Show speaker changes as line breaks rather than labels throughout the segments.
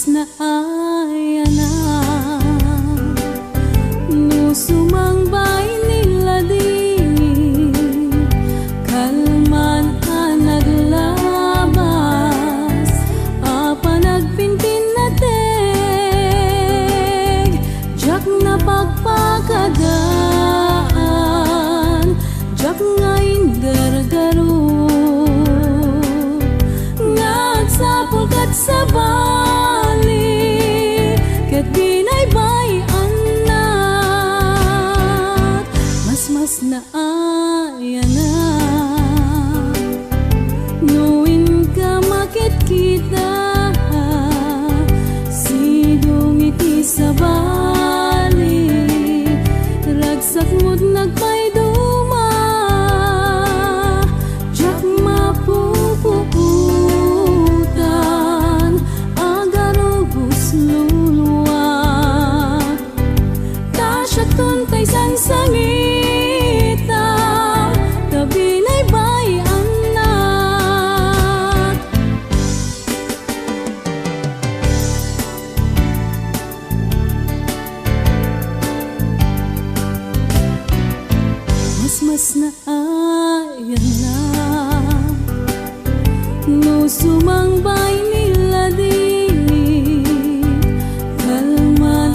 na ayana no sumangbay nila di kalman naglabas apa nagpintin na teg jak na pagpakadaan jak ngayon gargaro nagsapol kat sa bali ket binaybay anak mas na ayana nuin ka makit kita sidong iti sa bali ragsak mo't nagpayduma jak mapuputan agarubos luluwa tasya tuntay sansangita tabi naybay anak mas na ayana no sumangbay nila di kalman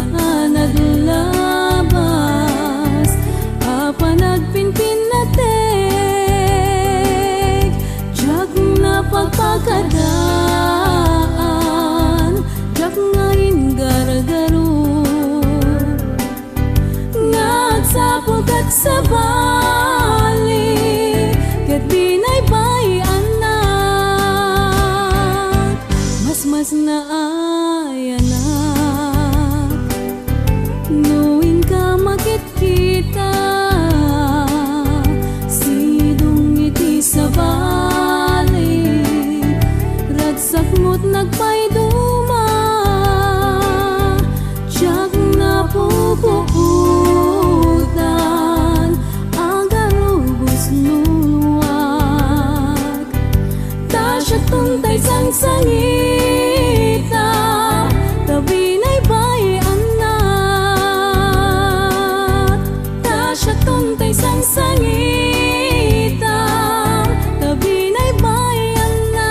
naglabas apa nagpinpin na teg jak na pagpakadaan jak ngayon gargaro nagsapol kat sa bali ket binaybay anak mas na ayana nuin ka makit kita sidong iti sa bali ragsak mo't nagpayduma jak napuputan agarubos luluwag tasya tuntay sangsangita tabi naybay anak tasya tuntay sangsangita tabi naybay anak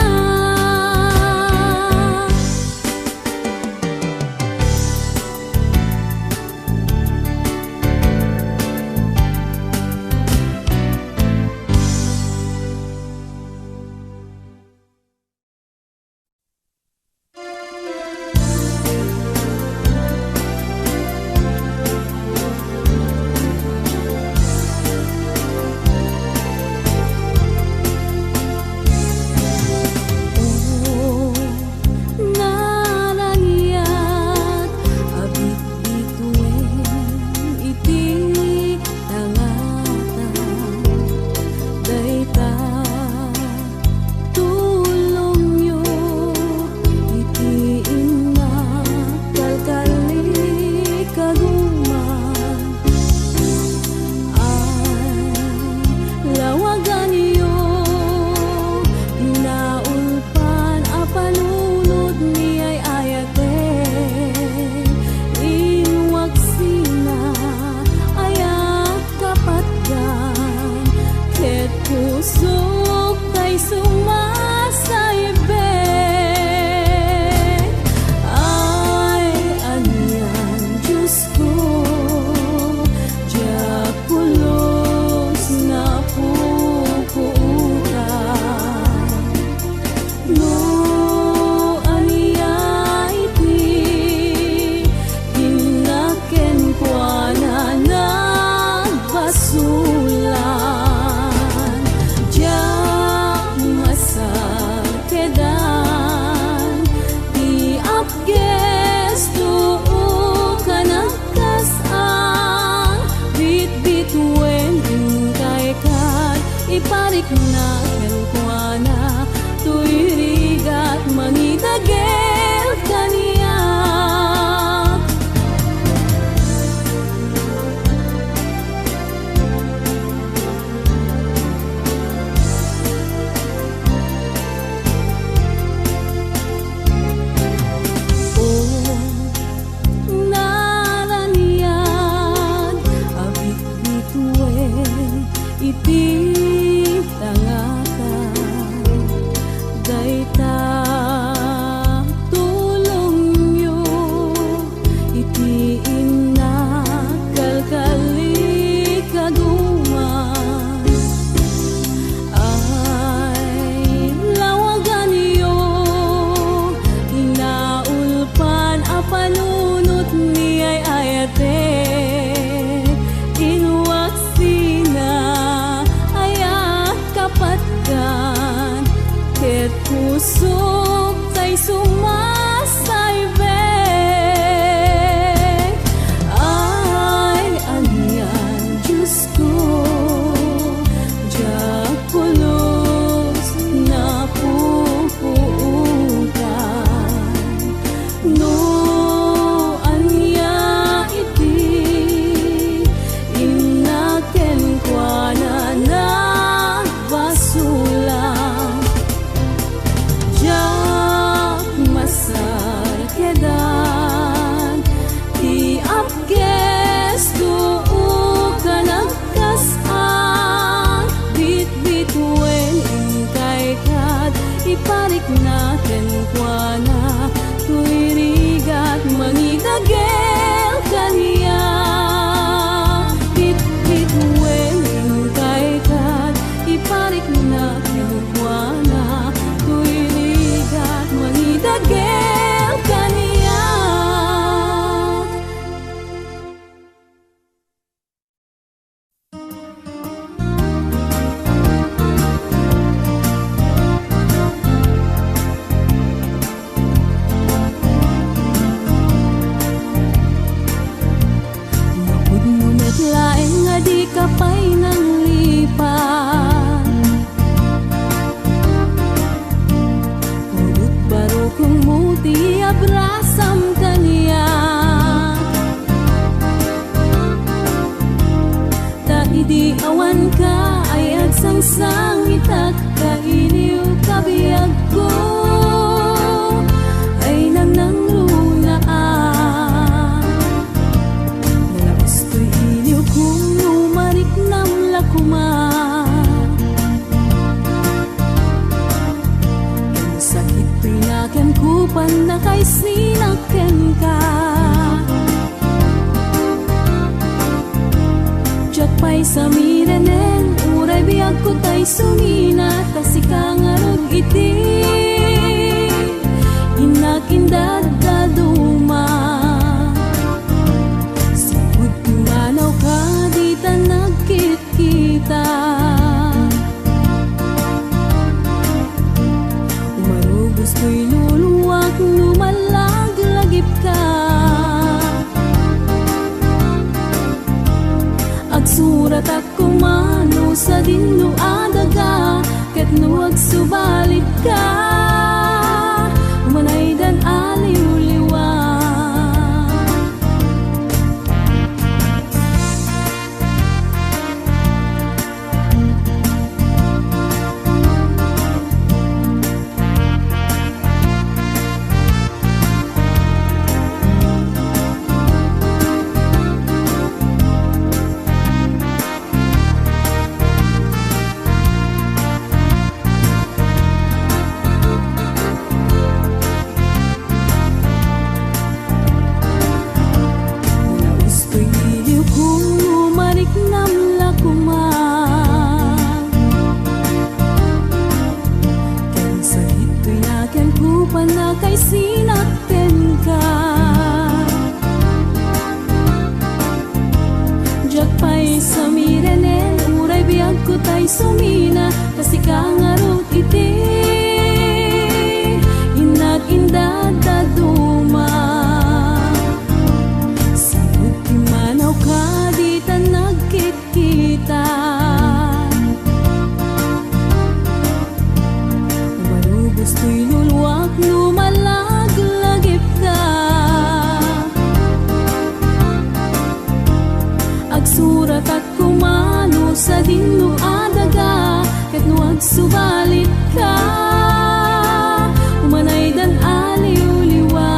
Lusog tay sumasaybek. Ay, alian, Diyos ko, diyak pulos na pupuutan. No, anya iti inaken kwa na nagbasulang. Diyak masarkedan ti apkes duu ka nagkasan. Bit-bitwen ingkay kad iparik natin kwa na tuirigat mangidagel kaniya. Bit-bitwen ingkay kad iparik natin kwa na tuirigat mangidagel kaniya. Napudnunat laeng nga di kapay nang lipat. Pulot baro kung muti abrasam kaniya. Ta idi awan ka ay agsangsang itak kainiw kabiyag ko. Ay nang lunaan. Nalaos ko'y iniw kung numarik nam lakuman. Ang sakit pinakem kupan na kay sinaken ka. Diyak pa'y samirenen, uray biyag ko tay sumina. Tasika nga rog iti inakindad daduma. Sipud kumanaw ka di ta nagkit-kita. Umarugos ko'y luluwak lumalaglagip ka. Agsurat at kumano sa dinno adaga, ket no agsubalit ka. Umanay dan aliw-liwa. Nalaos ko'y iliw kung lumarik nam lakuman. Ken sakit ko'y naken kupan na kay sinakten ka. Diyak pa'y samirenen, uray biyag ko tay sumina. Tasika nga rog iti inakindad daduma. Sipud kimanaw ka di ta nagkit-kita. Umarugos ko'y luluwak lumalaglagip ka. Agsurat at kumano sa dinno adaga, ket no agsubalit ka. Umanay dan aliw-liwa.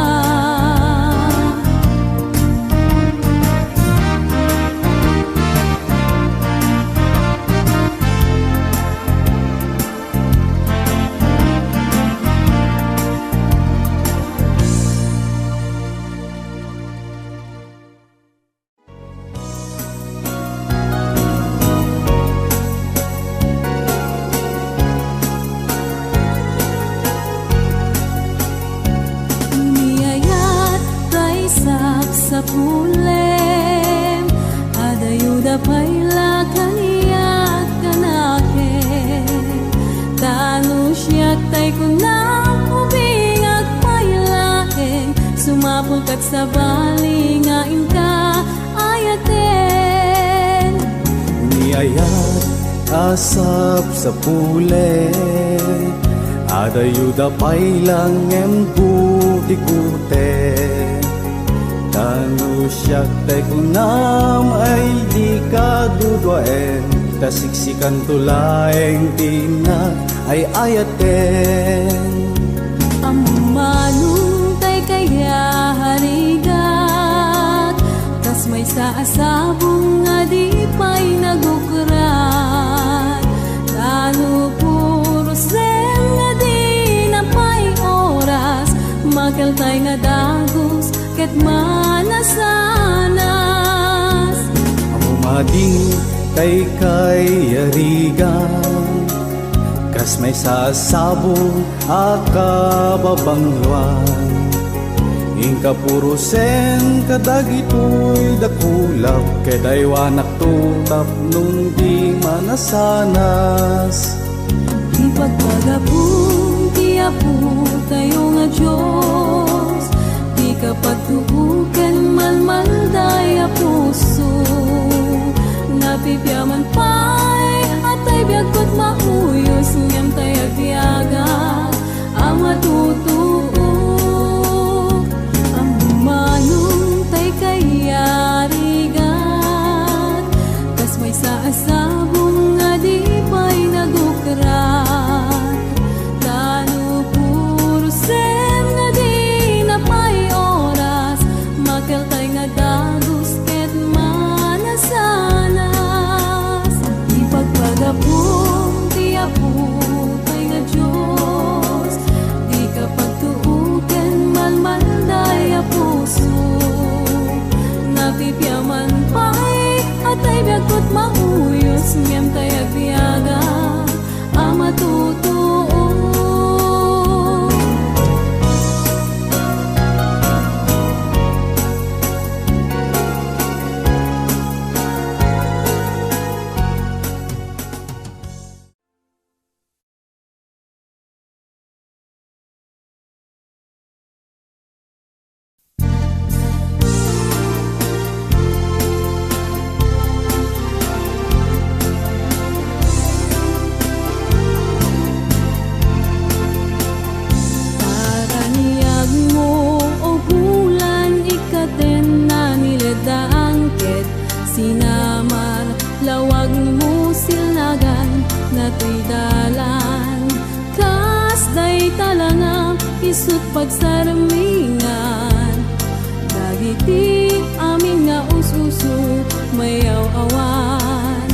Sa pulem adayuda payla kaniya kanake tanu siyak tay kunay. agsabali nga inka ayaten.
Niayat asap sa pule, adayuda pailang emputikute. Tanu siyak tay kunam ay di kadudwaen, tasiksikan tulaeng tina ay ayaten.
Amanong tay kaya harigat, tas may saasabong nga di pa'y nagukrat. Tanu puro sem nga di na pa'y oras, makeltay nga dagos ket manasanas.
Amumading tay arigan, kas may sasabong akababangluan. Ingka puro sen kadagitoy dakulap, kay daywanak tutap nung di manasanas.
Di pagpagapong ti apo tayo nga Diyos, di kapag tubukan malmalday a puso. Napipyaman pa'y atay biyagkot mauyos, ngam tay agbiyaga ang matutuo. Ang bumanong tay kayarigan, kas may saasabong nga di pa'y nagukrat. Tanu puro sem nga di na pa'y oras, makeltay nga dagos ket manasanas. Di pagpagapong ti apo tay nga Diyos, di kapag tuuken malmalday a puso. Napipyaman pa'y atay biyagkot mauyos, ngem tay agbiyaga ang matutuo. Taraniyag mo o bulan, ikaten na niledaang ket sinamar, lawag mo silnagan na tuy dalan. Kas day talanga isut pagsarmingan, dagiti amin nga ususo mayaw awan.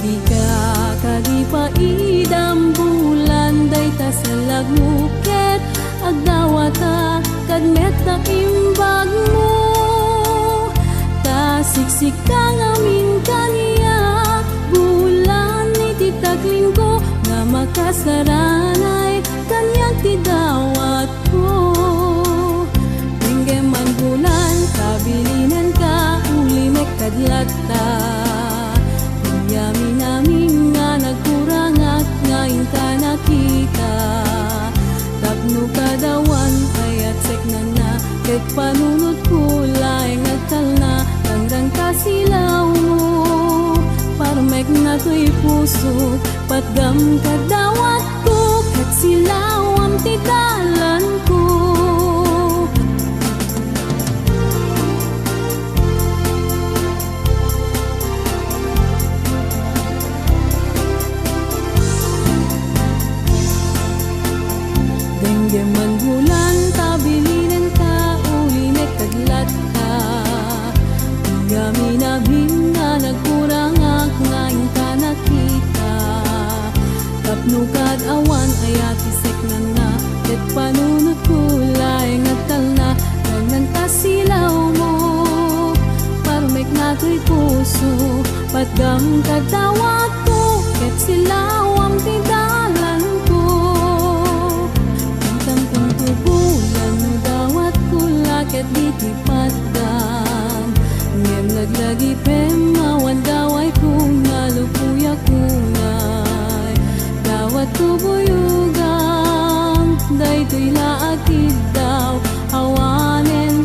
Di ka kadipa idam bulan, day tasalag mo ket agdawata kadmet na imbag mo. Tasiksik kang amin kaniya, bulan iti taglin ko nga makasaranay kanyang tidawat ko. Tinggeman bulan kabilinan ka uli mekadlata, yamin namin nga nagkurangak ngayon ka nakita. Tapno kadawan ayat seknan na, ket panunod kulay nagtal na langrang kasilaw mo. Parmek na to'y puso, patgam kadawat ko, ket silaw ang titalan ko. Denggeman bulan tabilinan ka uli mekadlat ka, gaminabing nga nagkurangak ngayon ka nakita. Tapnukad awan ayat iseknan na, ket panunod kulay nagtal na langan kasilaw mo. Parmek na to'y puso, patgam kadawat ko, ket silaw ang tidalan ko. Bulan no dawat kula ket diti patgam, ngem laglagi pem awan daway kung nalupuya kunay. Dawat ko buyugang, daytoy laakid daw awanen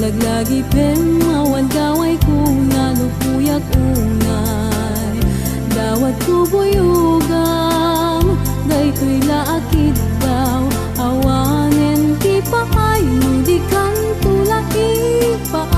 Laglagi pemawan kaway kung nalupuyak unay Dawat kubuyugam Daytoy laakit daw Awanen ti paay Di kan tulaki paay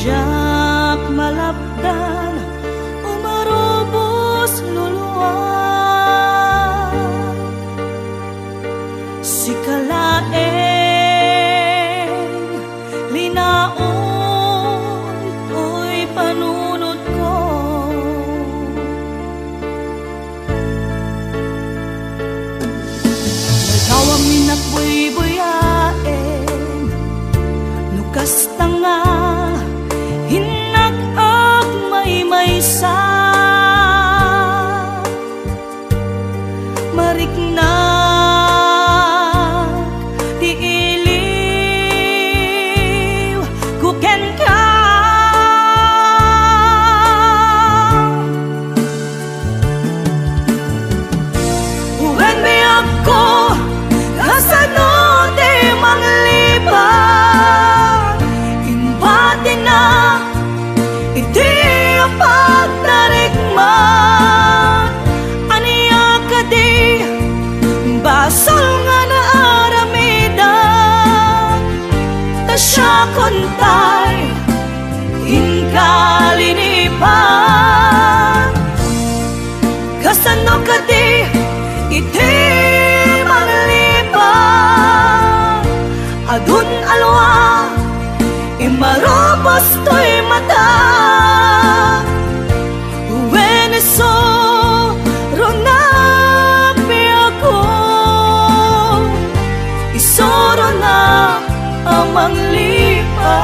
Jak malapdan umarubos luluwag si kalaeng linaon to'y panunod ko nagawang minakbuy-buyaen nukas tanga hinag-ag may-maysa mariknag ti iliw kuken ka uwen mi ako kasano ti manglibang imbati na iti ang pagtarikman aniya ka di basol nga naaramidan ta siya kontay inkalinipan kasano ka di iti manglibang adun alwa imarobos to'y mata when I saw ronapi ako isoro na amang lipa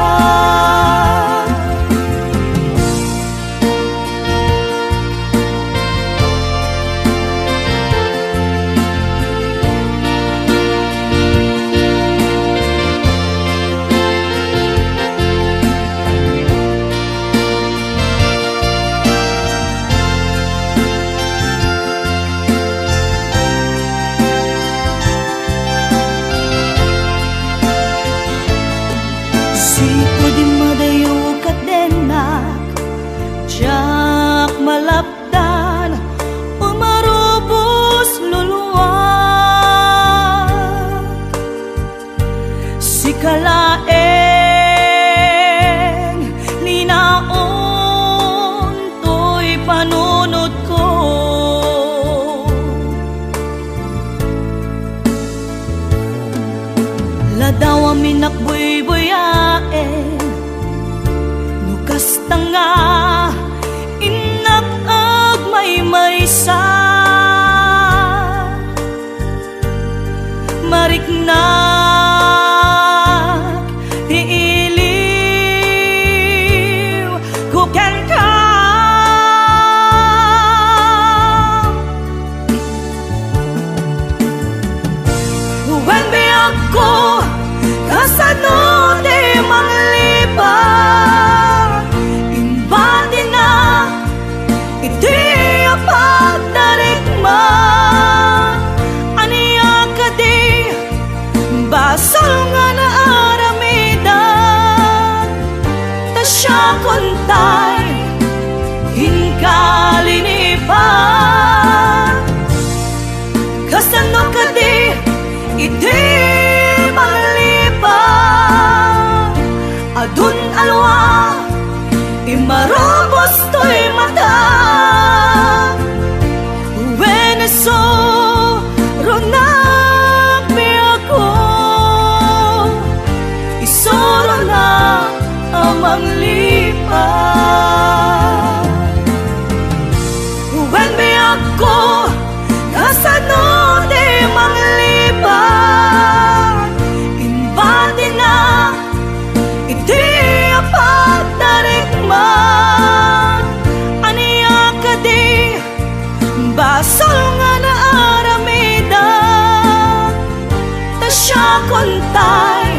kontay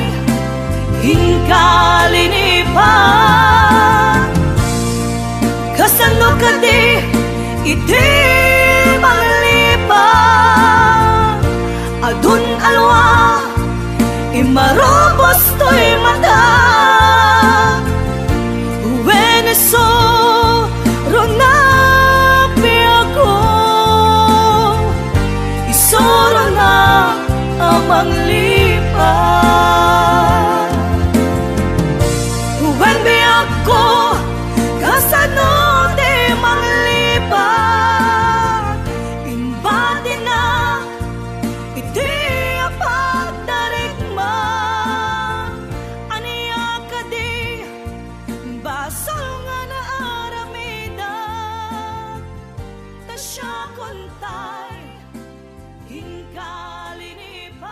hinkalinipan kasano ka di iti manglipan adun alwa imarobos to'y mata Veneso ronapi ako isoro na amang lipan Wenbe ako kasano di manglipan imbati na iti apagdarigma aniya ka di basal nga na aramida tasya kontay hinkalinipan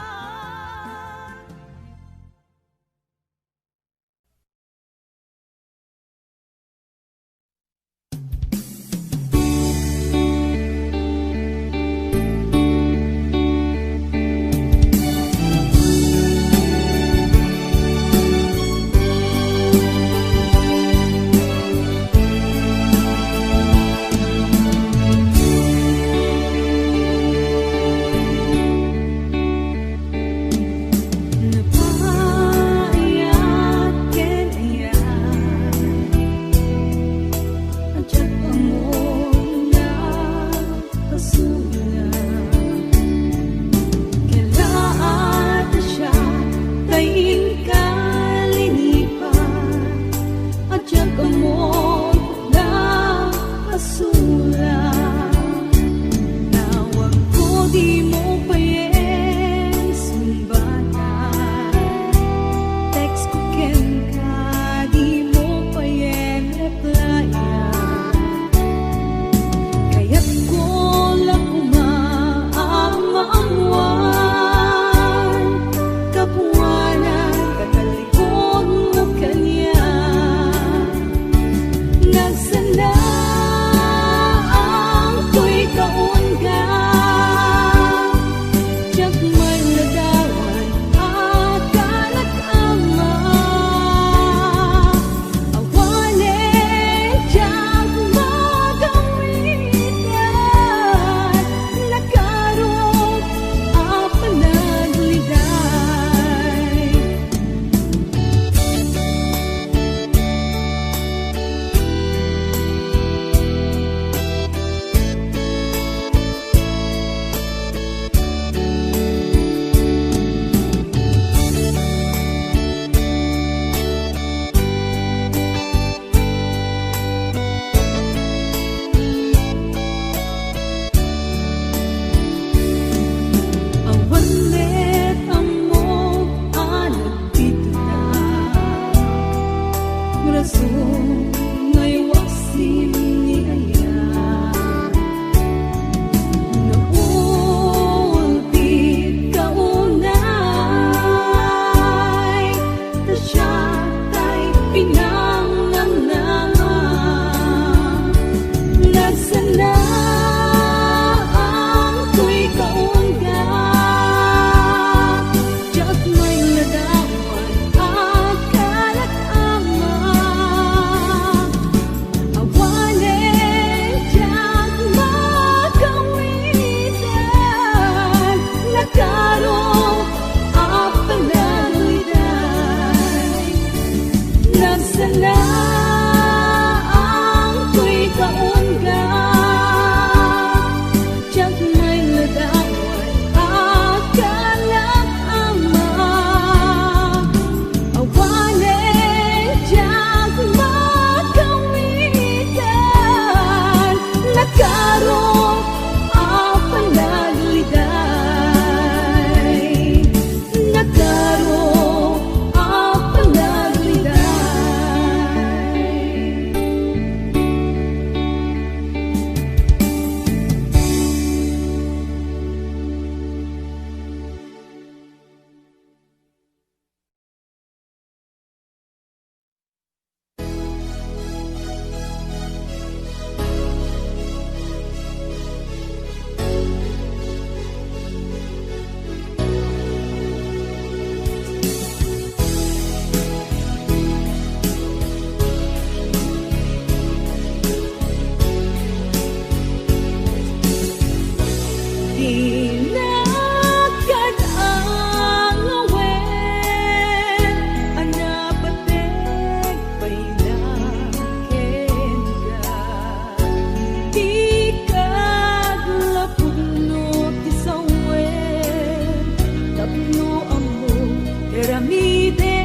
Tinagad ang awen, anabatek pailaken ka. Di kaglapudno ti sawen, tapno amo keramide.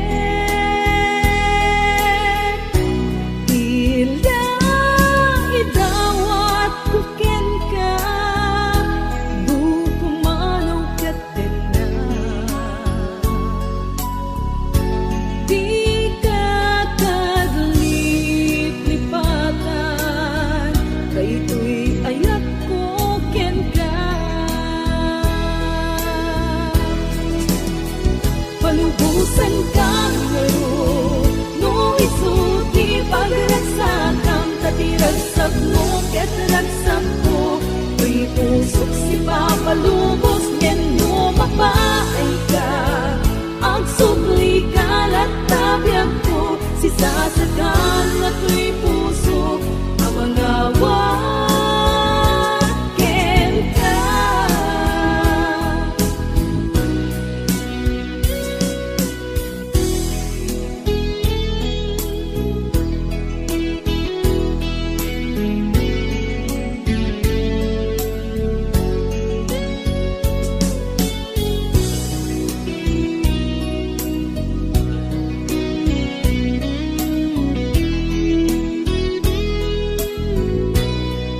Ila idawat kuken ka, bupumanaw katen na. Di ka kaglip-lipatan, kayto'y ayak ko ken ka. Palubusan kang ngayon, no isuti pagragsakan, tatiragsak mo ket ragsak ko. Tuy pusok si papalubos, ngen no mapaay ka. Ang subli kalat tabiyag ko, si sasakan na tuy puso, ang mga waken ka.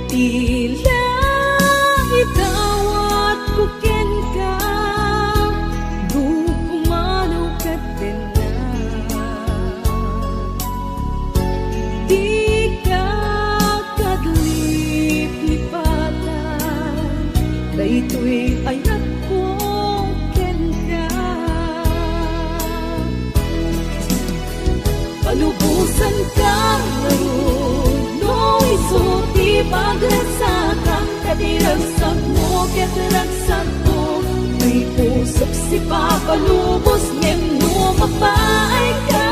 Tila itawat kuken ka, bupumanaw katen na. Di ka kaglip-lipatan, daytoy ayak ko ken ka. Palubusan ka ngayon, no isuti pagragsakan, katiragsak mo ket ragsak ko. May pusok si papalubos, ngen no mapaay ka.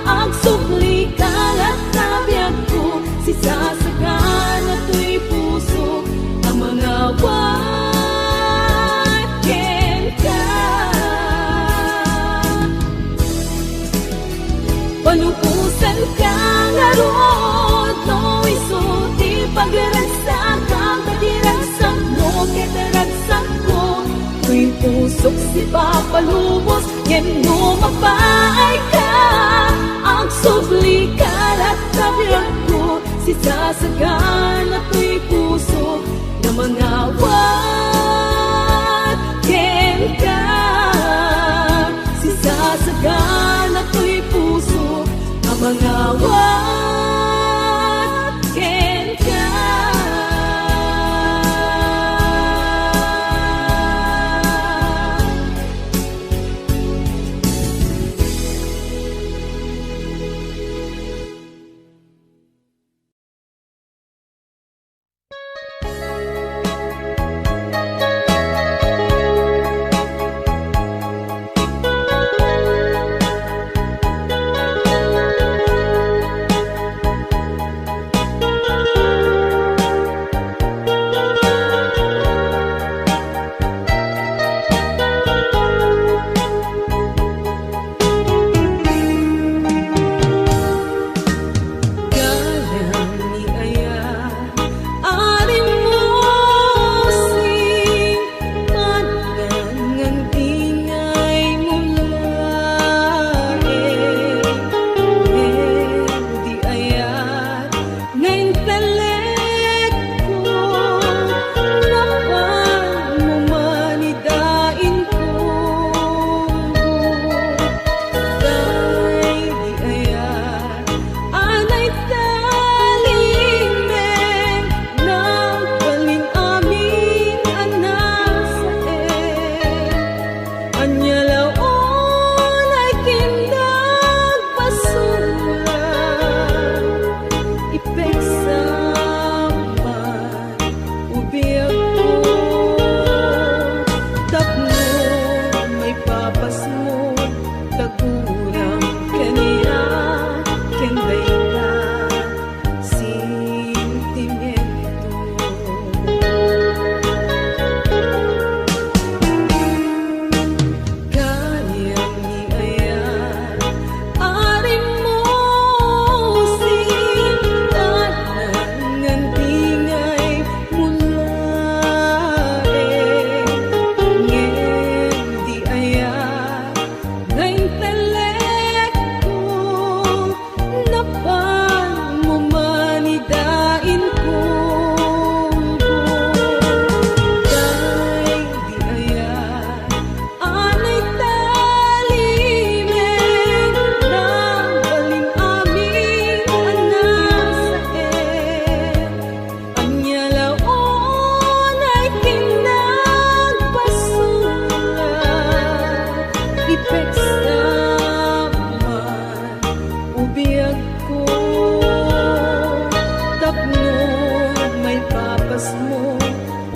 Ang subli kalat tabiyag ko, si sasakan na tuy puso, ang mga waken ka. Palubusan ka ngayon, no isuti pagragsakan, katiragsak mo ket ragsak ko. Tuy pusok si papalubos, ngen no mapaay ka. Ang subli kalat tabiyag ko, si sasakan na tuy puso, na mga waken ka. Si sasakan na tuy puso, ang mga waken ka.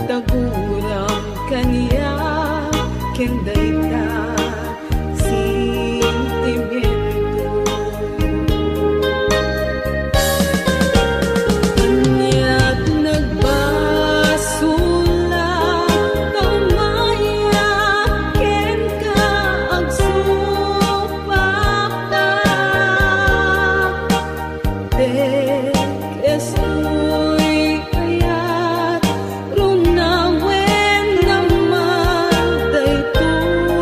tagulang kaniya ken dayta sentimiento. Kanya't nagbasula kamaya ken ka agsupakta estoy kayat runawen naman daytoy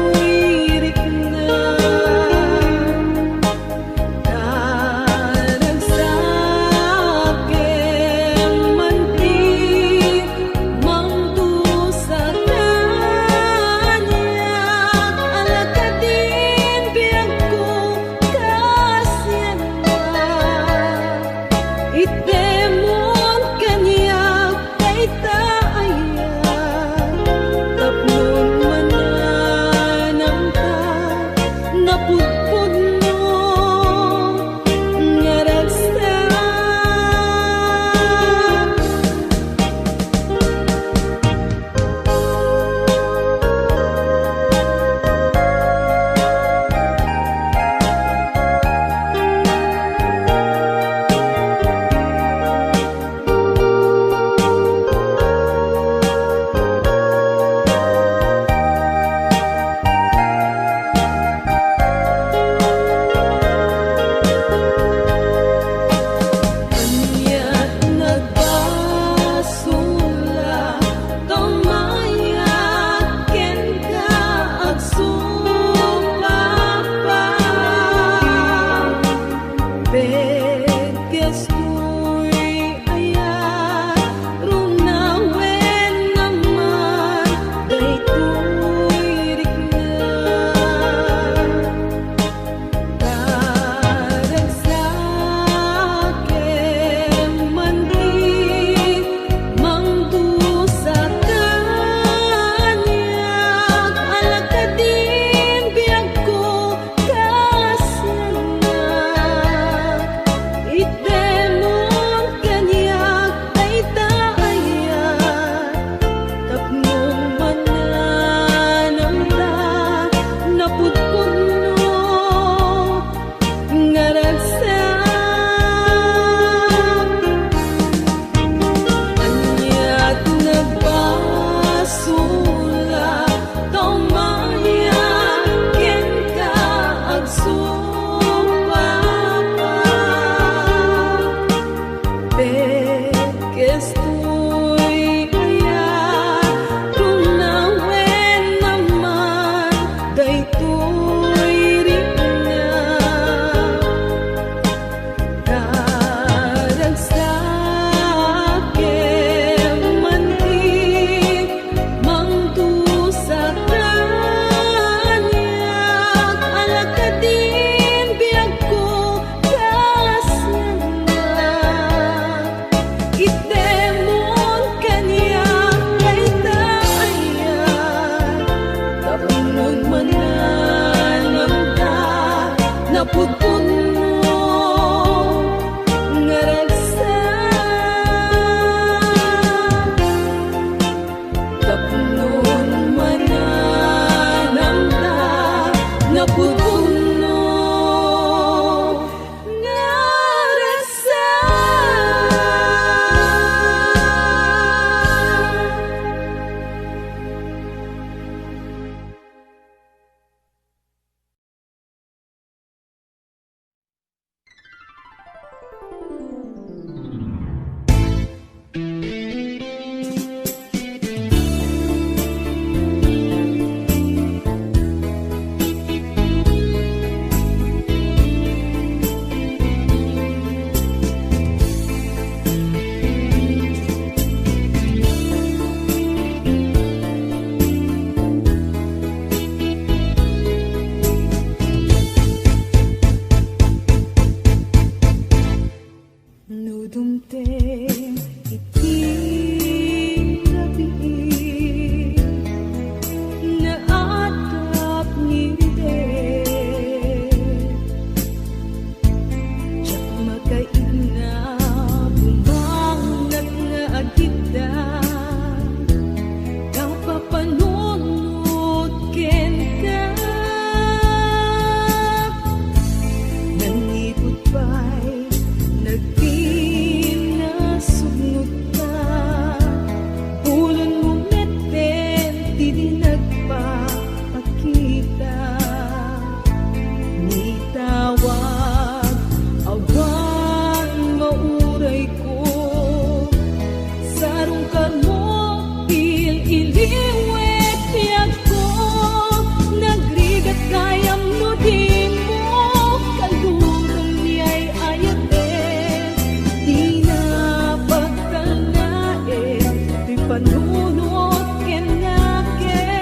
manunot kenyaken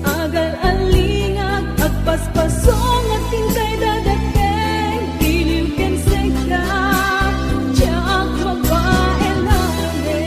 agal alingag at paspasong at tingkay dadakeng giliw ken seka tiyak mabae namin.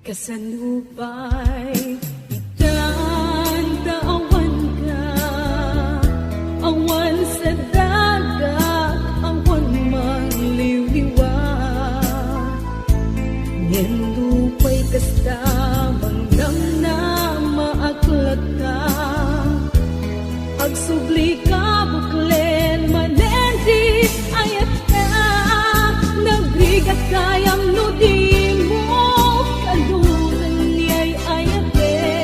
Kasanubay itandaawan ka, awan sa dagat, awan mangliwliwat. Ngendupay kasta mangnam na maaklat ka, agsubli ka buklen manendi ayat ka, nagrigat kayam nudi mo kalunan niya'y ayate.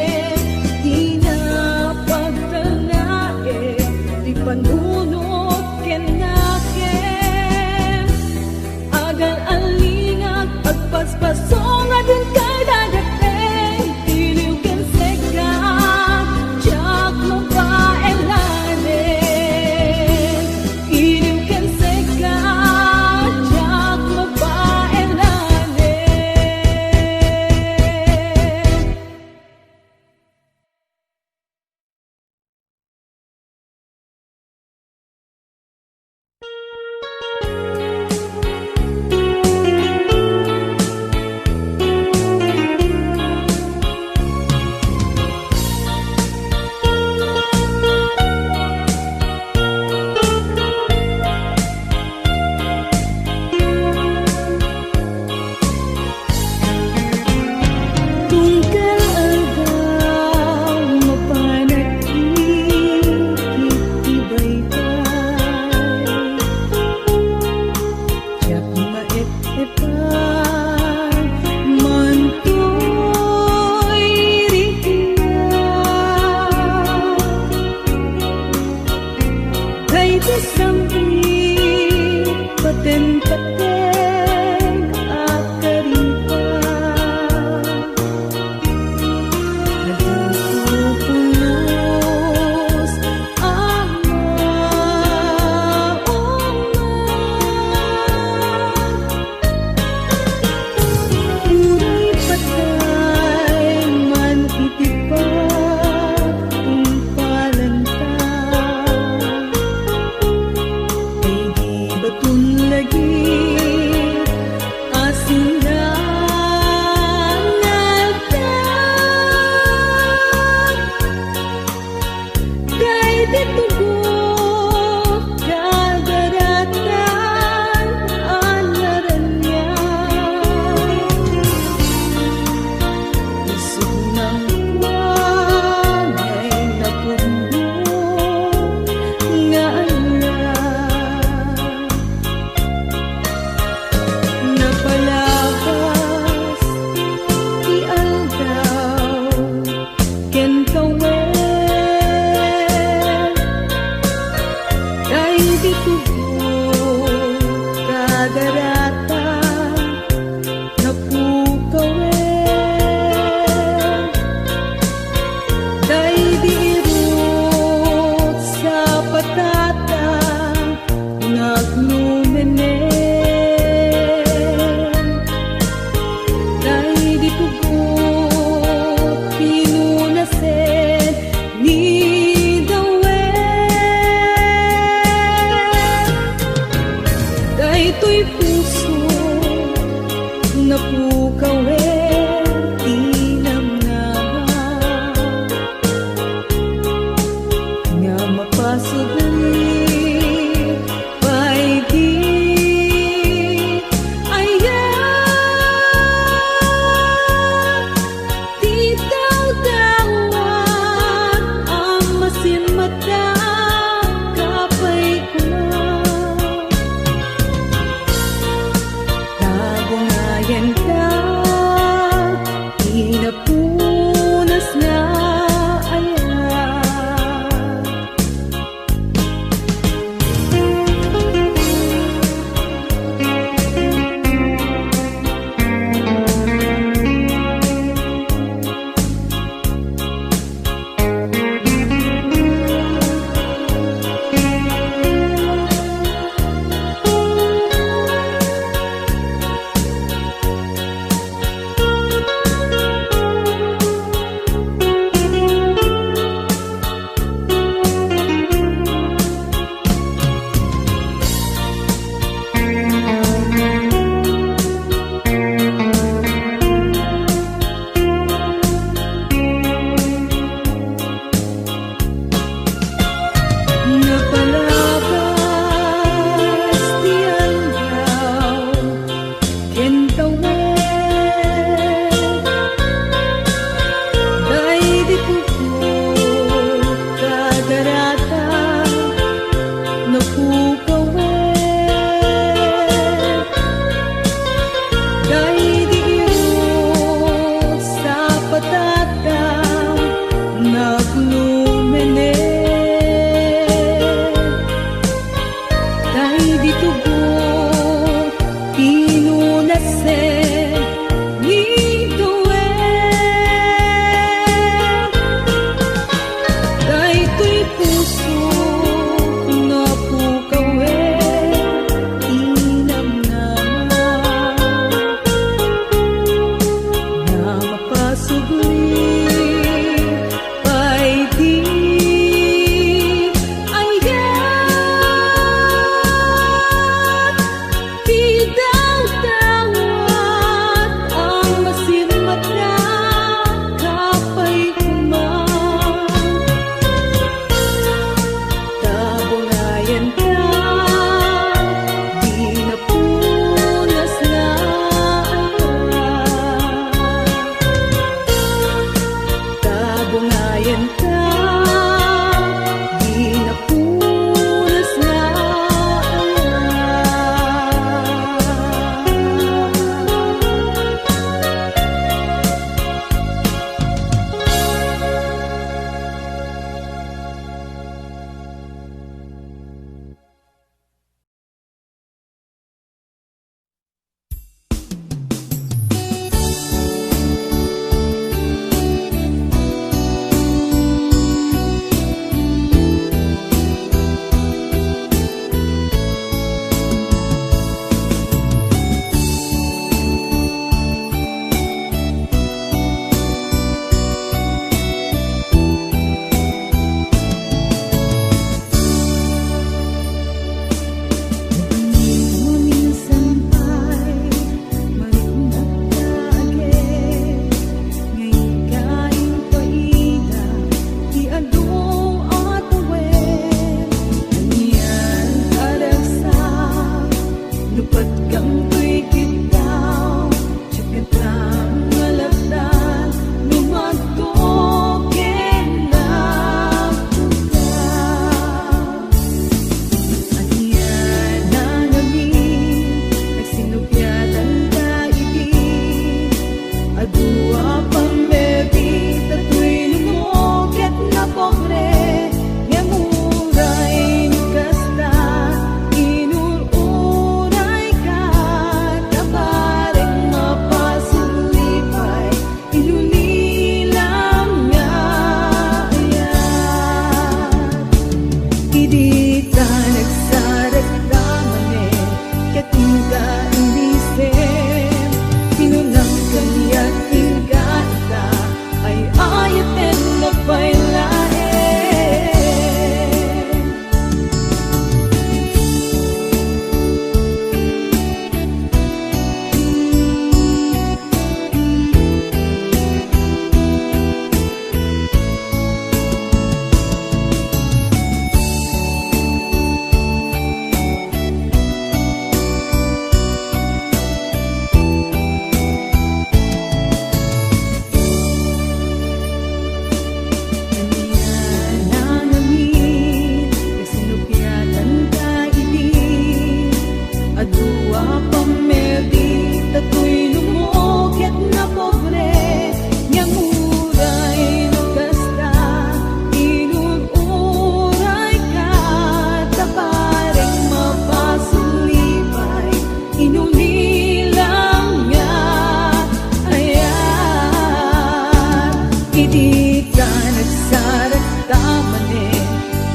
Idi ka nagsarata manin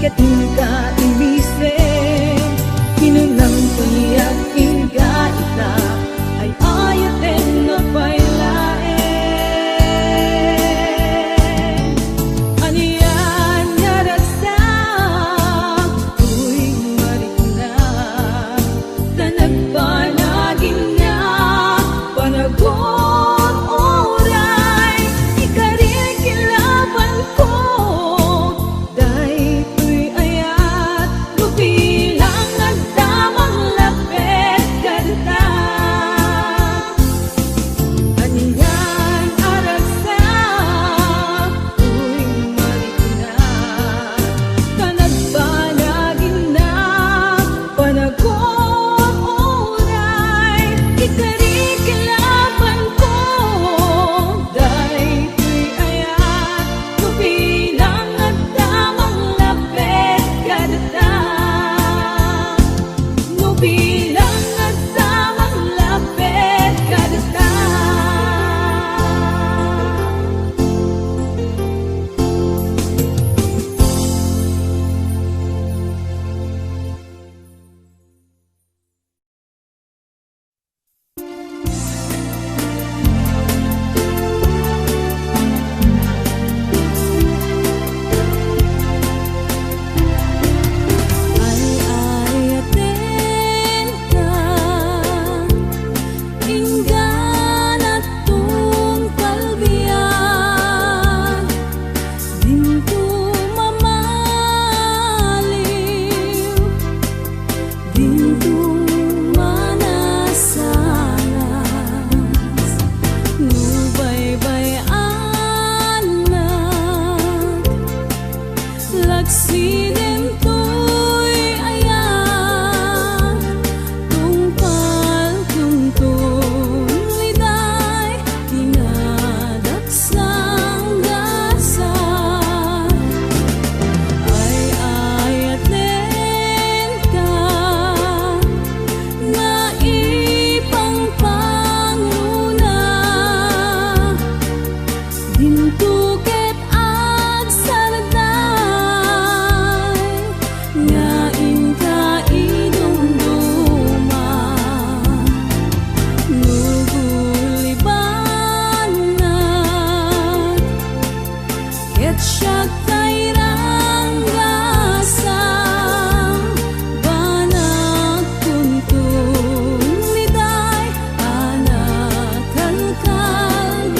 ket ka imbisen kinunang tiyak inga ita ay ayaten na pailaen anian nga ragsak tuwing marikna na nagpanagin nga panagon oray ikarikilaban ko dahil tuy ayat lupilang nagdamang lapit kadta aniyan aragsak tuwing marikna ka nagpanagin na panagon oray ikarikilaban ko dahil tuy ayat lupilang nagdamang lapit kadta lupilang nagdamang lapit kadta Ay-ayaten ka inggan at kalbiyan dinto mamaliw dinto manasanas nubaybayan lagsiden to'y ayan tungkal tuntun liday dinadaksang gasan ay ayaten ka nga ipangpangluna dinto ket agsarday nga inka idumduma nugulibanat ket siya kairanggasang banag tuntun liday anak kalkalgaan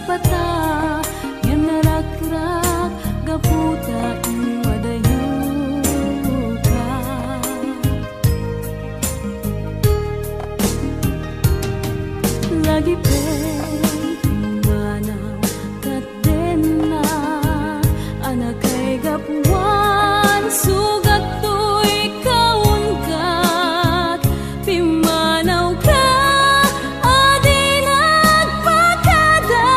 pata ngem narakrak gaputa madayo ka. Lagi manaw katena anak kay gapuan sugat to'y kaunkat pimanaw ka adi nagpakada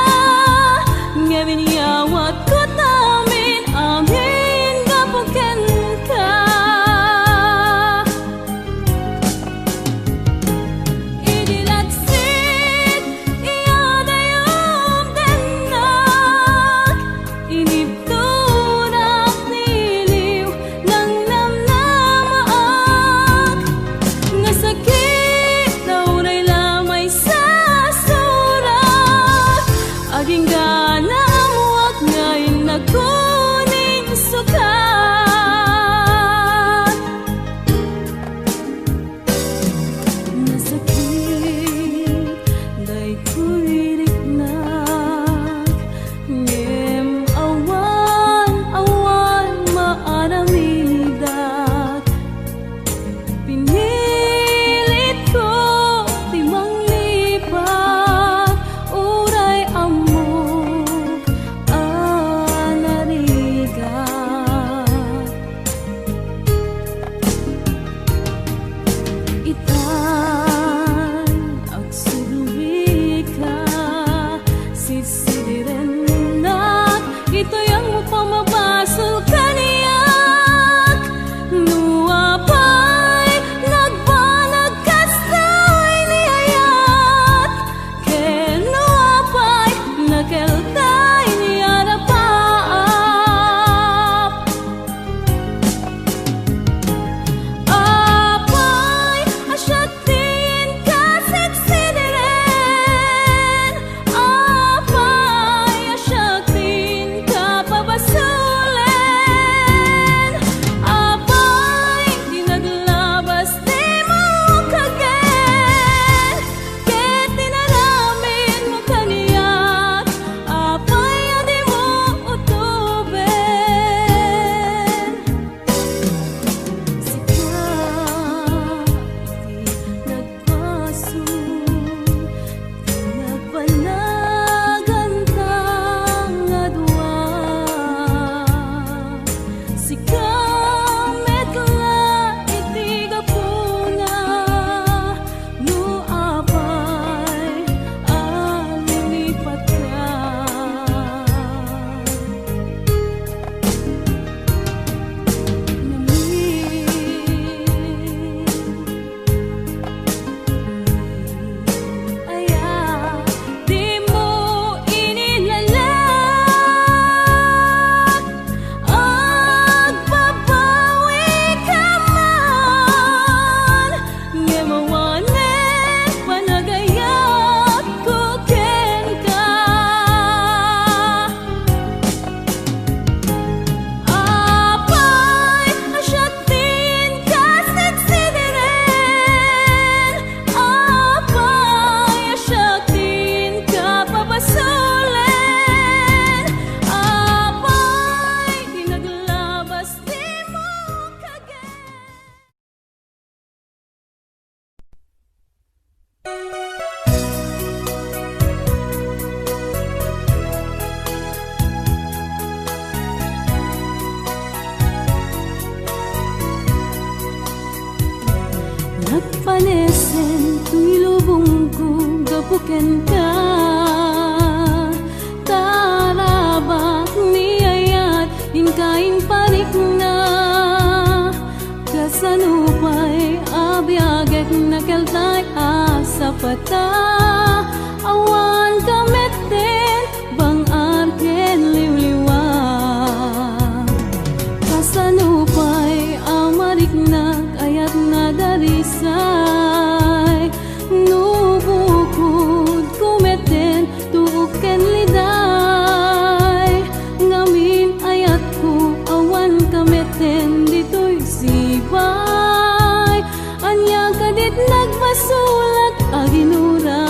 ngamin yawat ko tamin amin gapuken ka. Idilagsit iyadayom denak inibturak niliw ng namnamaak nasakit daw ray lamay sa surat aging gana amuak ngayon nagkuning sukat. Nasakit day kuririknak ngem awan maaramidak pinilit ko timang lipat uray amok anarigat itan agsulubi ka sisidirenak ito yang mo pamabasol kaniyak nuapay nagbanag kastoy niyayat ken nuapay nakeltay niyarapaap apay asyatin kaseksidiren apay asyatin kapabasulen apay dinaglabas di mo kagen ket tinaramin mo kaniyak apay adi mo utuben. Sika iti nagpaso nagpanagan tang adwa sika metla iti gapuna no apay alilipat ka. Aya, di mo inilalat agbabawi ka man ngemawanen panagayat ko ken ka. Apay asyatin kaseksidiren apay asyatin kapabasulen apay dinaglabas di mo kagen. Nagpanesen tuy lubong ko gapuken ka tarabak niyayat inkain panik na kasanupay abiyagek nakeltay asa pata awan kameten bang arken liwliwang kasanupay amariknak ayat na darisay nubukod kumeten tuuken liday ngamin ayat ko awan kameten dito'y sibay anya kadit nagmasulat aginura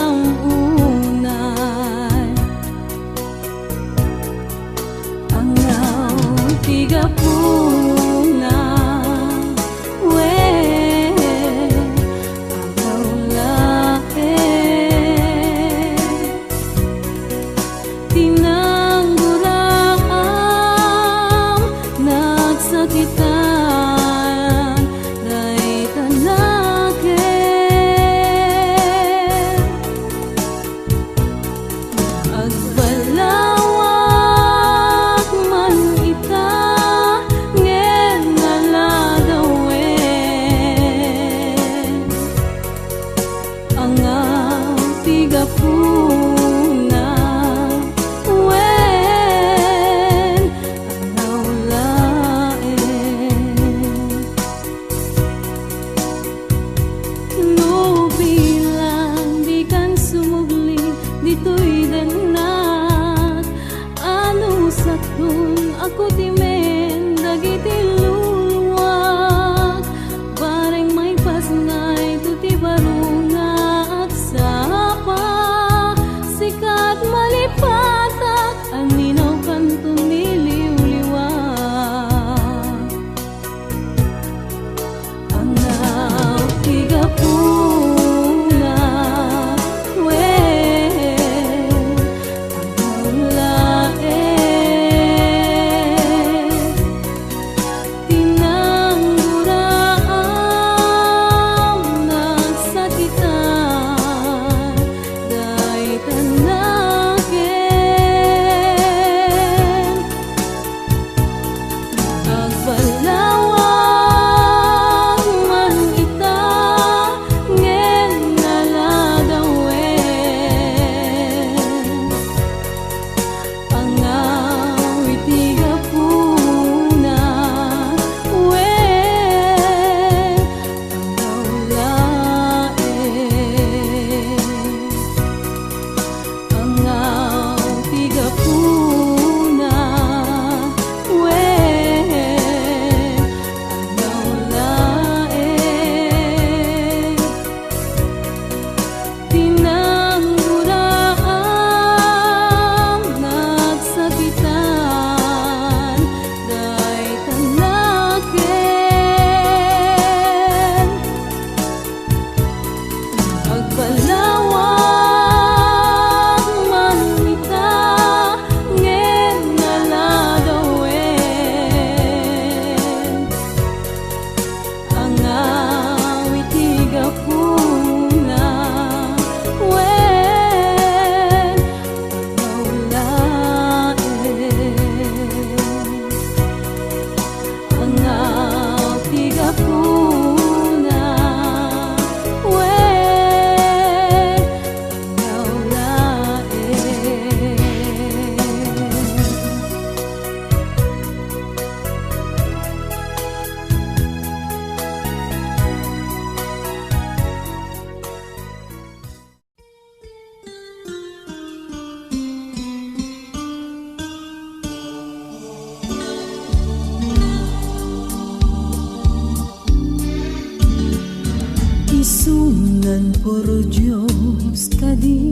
por Diyos ka din,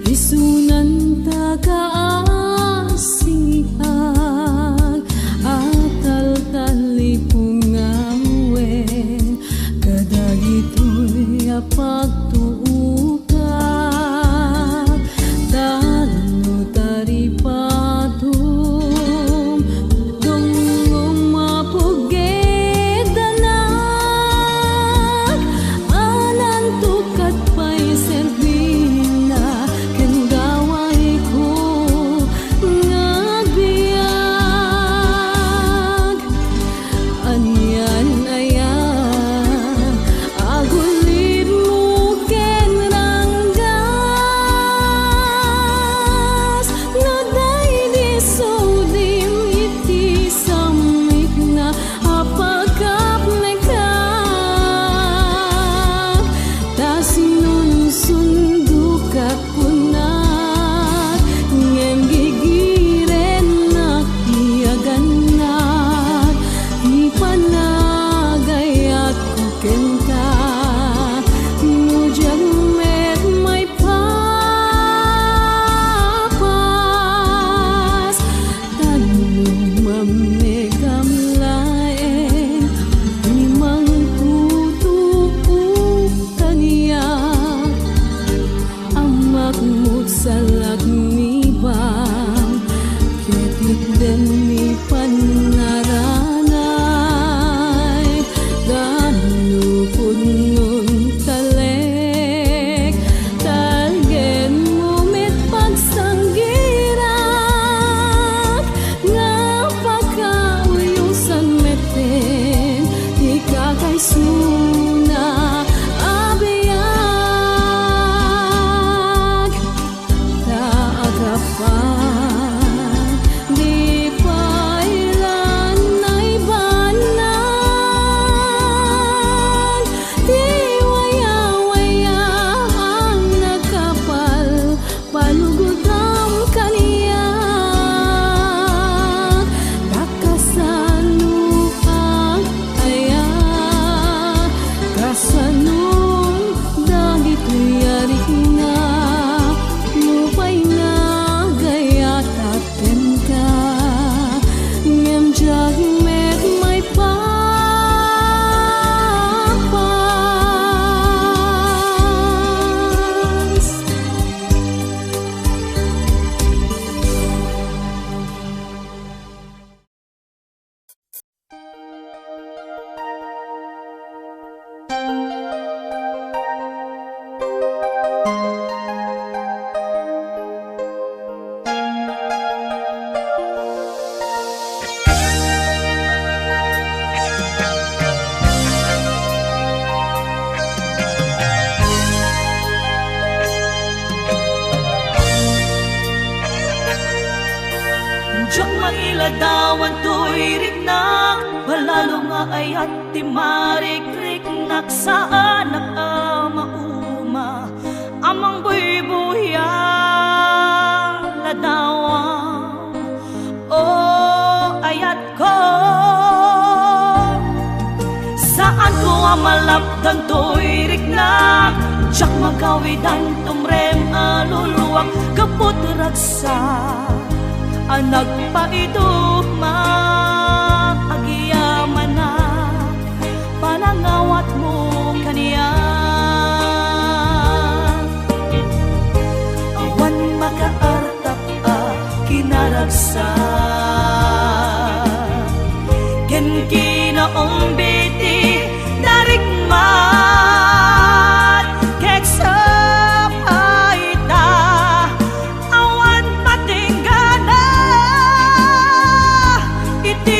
isunan ta kaasihag, atal talipungawen, kadagitoy apagtuukan, talo taripatum, dungong mapugedanak, anan tukat pa'y servina, ken gaway ko nga biyag. Anyan ayan, agulit mo ken ranggas, naday di sodim iti samik na apagkap nekak, tas nunsundukat kunat, ngem gigiren nakiaganak, di panagayat ko ken ka, nujag met may papas, tanong mamegam laeng, limang tutuo kaniyak, amakmut salak ni bang, ketik den mi panaranay, ganupod nun talek, talgen mo met pagsanggirak, nga pagkauyusan meten, ikakaysuna abiyag, taagapan, di pailan ay banan, di waya-waya ang nagkapal, palugod ang kaniyak, takasanuang ayak, kasanung dagito'y arik na, lupay na gayat atin ka, ngem jag met may papas.
Diyang mailadawan to'y riknak, balalo nga ay at timarikrik, naksaan nakamauma, amang buy-buya ladawan, o ayat ko. Saan ko amalapdan to'y riknak, tiyak magawidan tumrem aluluwak, kaput ragsak, anak paidugmak, agyaman na panangawat mo kaniya. Awan makaartap kinaragsak, ken kinaong biti narikmat, kek sa paita, awan patinggana, iti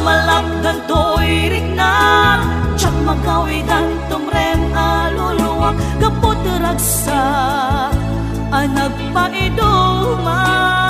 malapdan to'y rignan, tsak makawidan tumrem aluluwak, kapot ragsa, anag pa iduman.